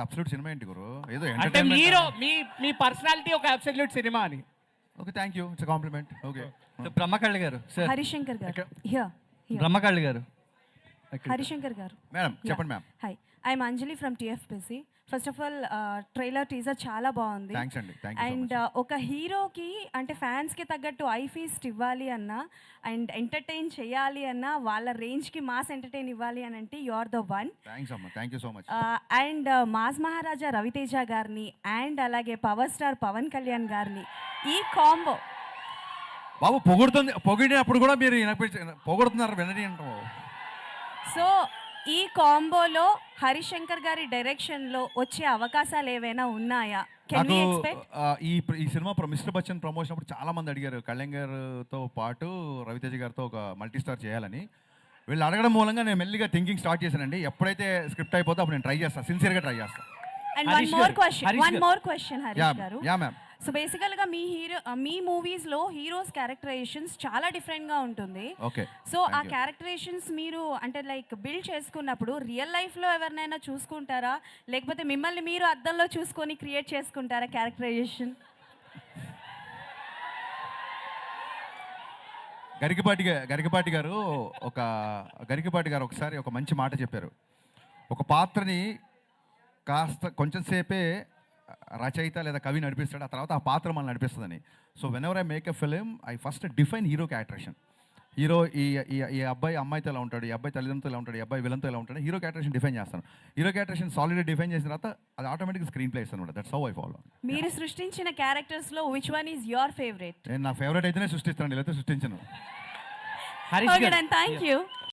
Absolute cinema ఏంటి గురు? ఏదో అంటే ఎంటర్‌టైన్‌మెంట్ మీరు మీ పర్సనాలిటీ ఒక అబ్సల్యూట్ సినిమా అని. Okay. Thank you. It's a compliment. Okay. Brahmakalli గారు సార్, హరిశంకర్ గారు ఇక్కడ. హియర్ బ్రహ్మకళ్ళి గారు హరిశంకర్ గారు మేడం చెప్పండి ma'am. Hi, I'm Anjali from TFPC. First of all trailer teaser చాలా బాగుంది. థ్యాంక్స్ అండి. Thank you so and much. ఒక హీరోకి అంటే ఫ్యాన్స్కి తగ్గట్టు ఐ ఫీస్ట్ ఇవ్వాలి అన్నా అండ్ ఎంటర్టైన్ చేయాలి అన్నా వాళ్ళ రేంజ్కి మాస్ ఎంటర్టైన్ ఇవ్వాలి అని అంటే you are the one. Thanks అమ్మా. Thank you so much. And mass Maharaja Raviteja గారిని అండ్ అలాగే పవర్ స్టార్ పవన్ కళ్యాణ్ గారిని ఈ కాంబో బాబు పొగిడినప్పుడు కూడా మీరు పొగుడుతున్నారు వినని అంటావు. సో ఈ కాంబోలో హరిశంకర్ గారి డైరెక్షన్లో వచ్చే అవకాశాలు ఏవైనా ఉన్నాయా? Can we expect? ఈ సినిమా మిస్టర్ బచ్చన్ ప్రమోషన్ అప్పుడు చాలా మంది అడిగారు కళ్యాణ్ గారితో పాటు రవితేజ గారితో ఒక మల్టీ స్టార్ చేయాలని. వీళ్ళు అడగడం మూలంగా నేను మెల్లిగా థింకింగ్ స్టార్ట్ చేశానండి. ఎప్పుడైతే స్క్రిప్ట్ అయిపోతే అప్పుడు నేను ట్రై చేస్తాను, సిన్సియర్గా ట్రై చేస్తాను. And Harish one more question Harish garu. Yeah ma'am. So బేసికల్గా మీ మూవీస్లో హీరోస్ క్యారెక్టరైజేషన్స్ చాలా డిఫరెంట్గా ఉంటుంది. ఓకే. సో ఆ క్యారెక్టరైజేషన్స్ మీరు అంటే లైక్ బిల్డ్ చేసుకున్నప్పుడు రియల్ లైఫ్లో ఎవరినైనా చూసుకుంటారా, లేకపోతే మిమ్మల్ని మీరు అద్దంలో చూసుకొని క్రియేట్ చేసుకుంటారా క్యారెక్టరైజేషన్? గరికపాటి గారు ఒకసారి ఒక మంచి మాట చెప్పారు. ఒక పాత్రని కాస్త కొంచెం సేపే రచయిత లేదా కవి నడిపిస్తాడు, ఆ తర్వాత ఆ పాత్ర మనల్ని నడిపిస్తుందని. So whenever I make a film I first define hero characterisation. Hero ఈ అబ్బాయి అమ్మాయితో ఎలా ఉంటాడు, ఈ అబ్బాయి తల్లిదండ్రులతో ఎలా ఉంటాడు, ఈ అబ్బాయి విలన్తో ఎలా ఉంటాడు, హీరో క్యారెక్టరేషన్ డిఫైన్ చేస్తాను. హీరో క్యారెక్టరేషన్ సాలిడ్గా డిఫైన్ చేసిన తర్వాత అది ఆటోమేటిక్గా స్క్రీన్ ప్లే ఇస్తాను అనమాట. That's how I follow. మీరు సృష్టించిన క్యారెక్టర్స్లో which one is your favourite? నేను నా ఫేవరెట్ అయితేనే సృష్టిస్తాను, లేకపోతే సృష్టించను. Harish okay, garu thank you.